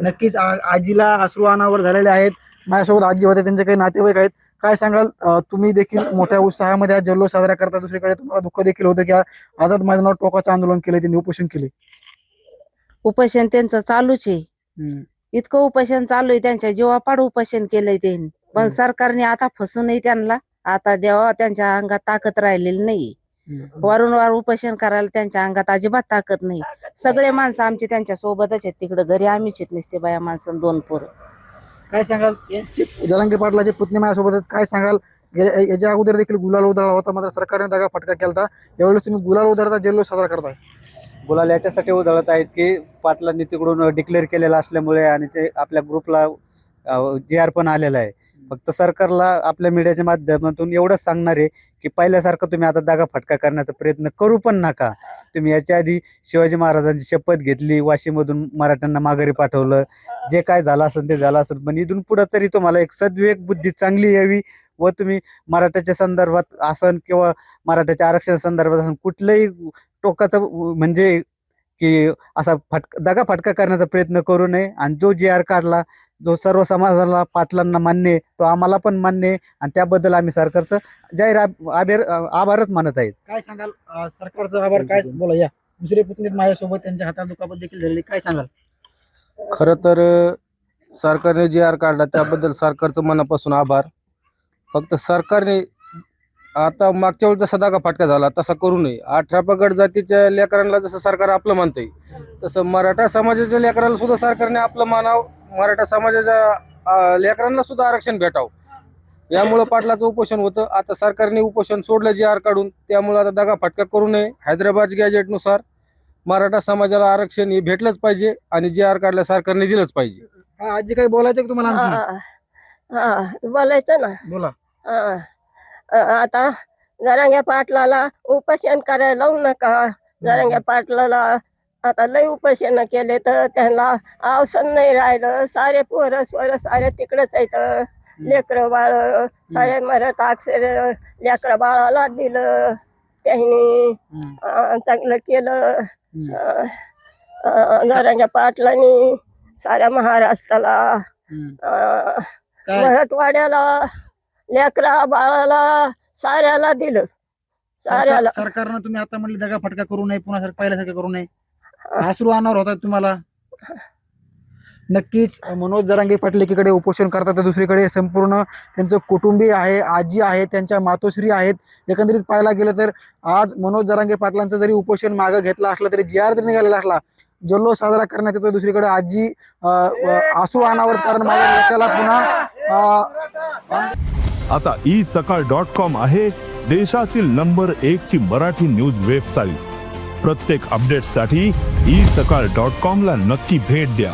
नक्कीच आजीला अश्रू अनावर झालेले आहेत. माझ्यासोबत आजी होते, त्यांचे काही नातेवाईक आहेत. काय सांगाल, तुम्ही देखील मोठ्या उत्साहामध्ये आज जल्लोष साजरा करता, दुसरीकडे तुम्हाला दुःख देखील होतं की आझाद मैदानावर टोकाचं आंदोलन केलं, त्यांनी उपोषण केले. उपोषण त्यांचं चालूच आहे. इतकं उपोषण चालू आहे, त्यांच्या जीवापाड उपोषण केलंय त्यांनी. पण सरकारने आता फसूनही त्यांना आता द्यावा, त्यांच्या अंगात ताकद राहिलेली नाही. वारंवार उपोषण करायला त्यांच्या अंगात अजिबात ताकद नाही. सगळे माणसं आमचे त्यांच्या सोबतच आहेत, तिकडे घरी आम्हीच आहेत, नुसते बाया माणसं 2 पोरं. काय सांगाल, जरांगे पाटलाचे पुतणे माझ्यासोबत आहेत, काय सांगाल? याच्या अगोदर देखील गुलाल उधळला होता, मात्र सरकारने दगा फटका केला. यावेळेस तुम्ही गुलाल उधळता, जल्लोष साजरा करताय. गुलाल याच्यासाठी उधळत आहेत की पाटलांनी तिकडून डिक्लेअर केलेलं असल्यामुळे आणि ते आपल्या ग्रुपला JR पण आलेला आहे. फक्त सरकारला आपल्या मीडियाच्या माध्यमातून एवढंच सांगणार आहे की पहिल्यासारखं तुम्ही आता दगा फटका करण्याचा प्रयत्न करू पण नका. तुम्ही याच्या आधी शिवाजी महाराजांची शपथ घेतली, वाशीमधून मराठ्यांना माघारी पाठवलं, जे काय झालं असेल ते झालं असेल, पण इथून पुढं तरी तुम्हाला एक सद्विवेक बुद्धी चांगली यावी व तुम्ही मराठ्याच्या संदर्भात असन किंवा मराठ्याच्या आरक्षण संदर्भात असन कुठलंही टोकाचं म्हणजे की असा दगा फटका करण्याचा प्रयत्न करू नये. आणि जो JR काढला, जो सर्व समाजाला पाटलांना मान्य आहे, तो आम्हाला पण मान्य आहे आणि त्याबद्दल आम्ही सरकारचं जाहीर आभारच मानत आहेत. काय सांगाल, सरकारचा आभार काय बोला. या दुसरे पुतणे माझ्यासोबत, त्यांच्या हातात दुखापत देखील झालेली, काय सांगाल? खरं तर सरकारने JR काढला त्याबद्दल सरकारचं मनापासून आभार. फक्त सरकारने आता मागच्या वेळेस जसा दगा फटका झाला तसा करू नये. 18 पगड जातीच्या लेकरांना जसं सरकार आपलं मानतंय, तसं मराठा समाजाच्या लेकरांना सुद्धा सरकारने आपलं मानावं. मराठा समाजाच्या लेकरांना सुद्धा आरक्षण भेटावं. यामुळं पाटलाचं उपोषण होतं. आता सरकारने उपोषण सोडलं JR काढून, त्यामुळे आता दगा फटका करू नये. हैदराबाद गॅजेटनुसार मराठा समाजाला आरक्षण हे भेटलंच पाहिजे आणि JR काढलं सरकारने दिलंच पाहिजे. आजी काही बोलायचं तुम्हाला आणखी? बोलायचं ना. बोला. आता जरांगे पाटलाला उपोषण करायला लावू नका. जरांगे पाटलाला आता लय उपोषण केले तर त्यांना अवसर नाही राहिलं. सारे पोरं स्वर सारे तिकडेच आहेत. लेकरं बाळ सारे मराठा अक्षर लेकरं बाळाला दिलं त्यांनी. चांगलं केलं जरांगे पाटलांनी साऱ्या महाराष्ट्राला, मराठवाड्याला, लेकरा बाळाला साऱ्याला दिलं. साऱ्याला सरकारनं तुम्ही आता म्हणले दगा फटका करू नये, पुन्हा पहिल्यासारखं करू नये, अश्रू अनावर होतात तुम्हाला. नक्कीच मनोज जरांगे पाटील एकीकडे उपोषण करतात, तर दुसरीकडे संपूर्ण त्यांचं कुटुंबीय आहे, आजी आहे, त्यांच्या मातोश्री आहेत. एकंदरीत पाहायला गेलं तर आज मनोज जरांगे पाटलांचं जरी उपोषण मागं घेतलं असलं तरी JR जरी निघालेला असला, जल्लोष साजरा करण्यात येतो. दुसरीकडे आजी आसू अनावर कारण माझ्या लेकाला पुन्हा. आता isakal.com आहे देशातील नंबर 1 ची मराठी न्यूज वेबसाईट. प्रत्येक अपडेटसाठी isakal.com ला नक्की भेट द्या.